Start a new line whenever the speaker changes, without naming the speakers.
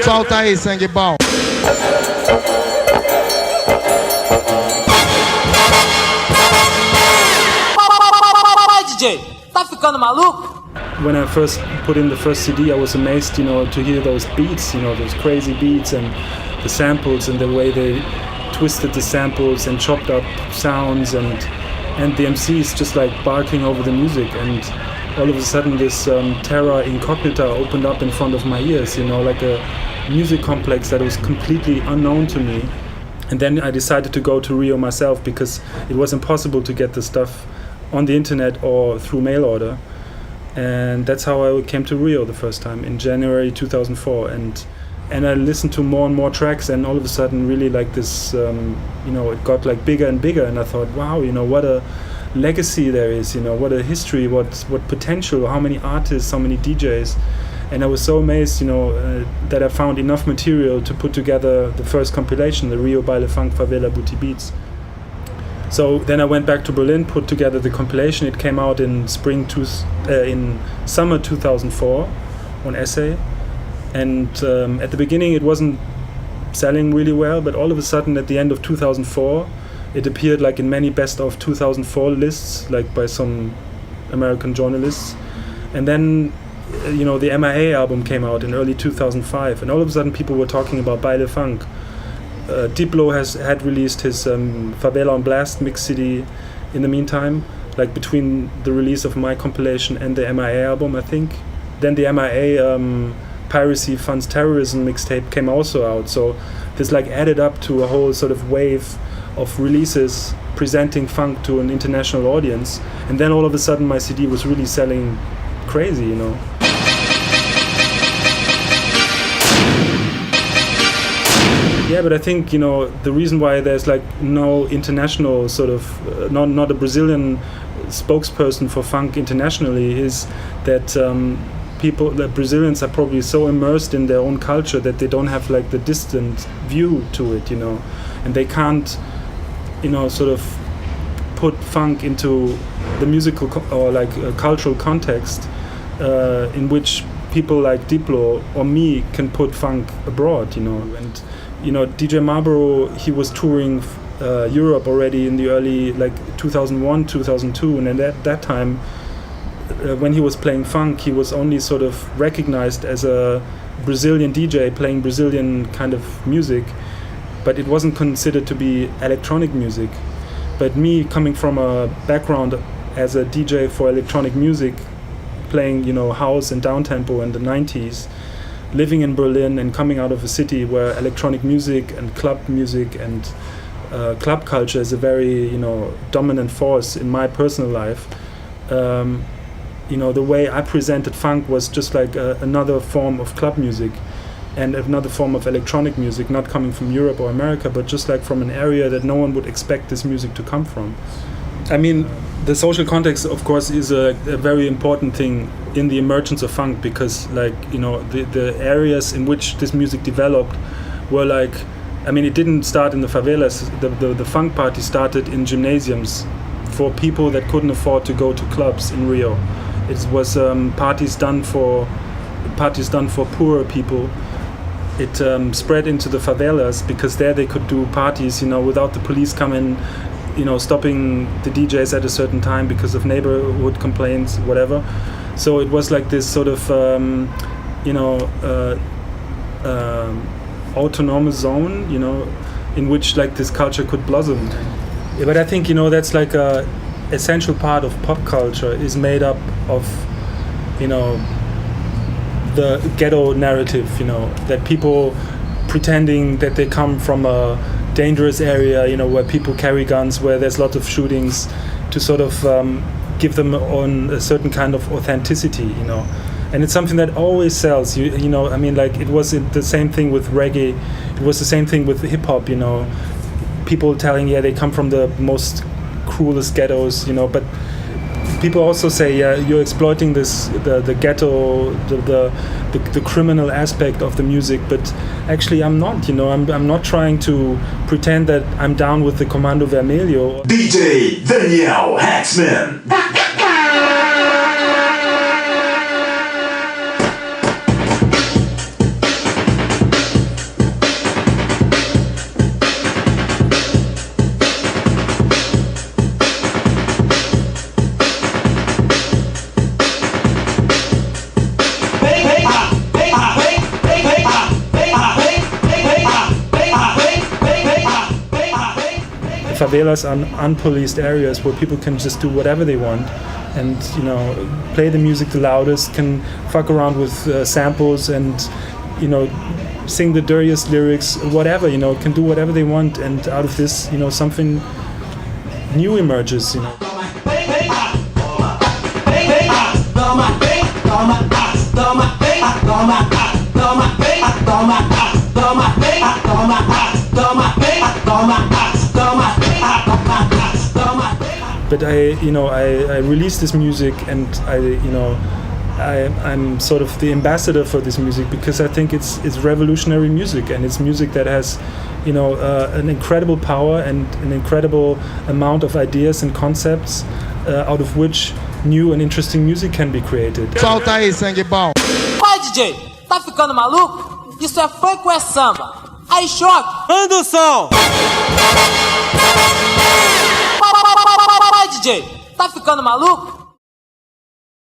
Solta aí, sangue bom.
DJ, tá ficando maluco?
When I first put in the first CD, I was amazed, to hear those beats, those crazy beats and the samples and the way they twisted the samples and chopped up sounds and the MCs just like barking over the music, and all of a sudden this terra incognita opened up in front of my ears, like a music complex that was completely unknown to me. And then I decided to go to Rio myself because it was impossible to get the stuff on the internet or through mail order. And that's how I came to Rio the first time in January 2004. And I listened to more and more tracks, and all of a sudden really like this, it got like bigger and bigger. And I thought, wow, what a legacy there is, what a history, what potential, how many artists, how many DJs. And I was so amazed, that I found enough material to put together the first compilation, the Rio Baile Funk Favela Booty Beats. So then I went back to Berlin, put together the compilation. It came out in in summer 2004 on Essay. And at the beginning it wasn't selling really well, but all of a sudden at the end of 2004, it appeared like in many best of 2004 lists, like by some American journalists. And then the MIA album came out in early 2005, and all of a sudden people were talking about Baile Funk. Diplo had released his Favela on Blast mix CD in the meantime, like between the release of my compilation and the MIA album, I think. Then the MIA Piracy Funds Terrorism mixtape came also out, so this like added up to a whole sort of wave of releases presenting funk to an international audience. And then all of a sudden my CD was really selling crazy, Yeah, but I think, the reason why there's like no international sort of, not a Brazilian spokesperson for funk internationally is that the Brazilians are probably so immersed in their own culture that they don't have like the distant view to it, and they can't, sort of put funk into the musical or like a cultural context in which people like Diplo or me can put funk abroad, and DJ Marlboro, he was touring Europe already in the early, like 2001, 2002, and at that time, when he was playing funk, he was only sort of recognized as a Brazilian DJ playing Brazilian kind of music, but it wasn't considered to be electronic music. But me coming from a background as a DJ for electronic music, playing, house and downtempo in the 90s, living in Berlin and coming out of a city where electronic music and club music and club culture is a very, dominant force in my personal life. The way I presented funk was just like another form of club music and another form of electronic music, not coming from Europe or America, but just like from an area that no one would expect this music to come from. I mean, the social context, of course, is a very important thing in the emergence of funk, because like, the areas in which this music developed were like, it didn't start in the favelas. The funk party started in gymnasiums for people that couldn't afford to go to clubs in Rio. It was parties done for poorer people. It spread into the favelas because there they could do parties, without the police coming, stopping the DJs at a certain time because of neighborhood complaints, whatever. So it was like this sort of, autonomous zone, in which like this culture could blossom. Yeah, but I think, that's like a essential part of pop culture is made up of, the ghetto narrative, that people pretending that they come from a dangerous area, where people carry guns, where there's lots of shootings, to sort of give them on a certain kind of authenticity, And it's something that always sells. It was the same thing with reggae. It was the same thing with hip hop. People telling, they come from the most cruelest ghettos. But people also say, you're exploiting the ghetto, the criminal aspect of the music. But actually, I'm not. I'm not trying to pretend that I'm down with the Comando Vermelho.
DJ Daniel Haaksman.
favelas are unpoliced areas where people can just do whatever they want, and play the music the loudest, can fuck around with samples, and sing the dirtiest lyrics, whatever, can do whatever they want, and out of this, something new emerges. But I released this music, and I'm sort of the ambassador for this music because I think it's revolutionary music, and it's music that has an incredible power and an incredible amount of ideas and concepts out of which new and interesting music can be created.
Solta aí, sangue bom.
Vai, DJ, tá ficando maluco? Isso é funk ou é samba? Aí, choque, anda o som! Vai, DJ, tá ficando maluco?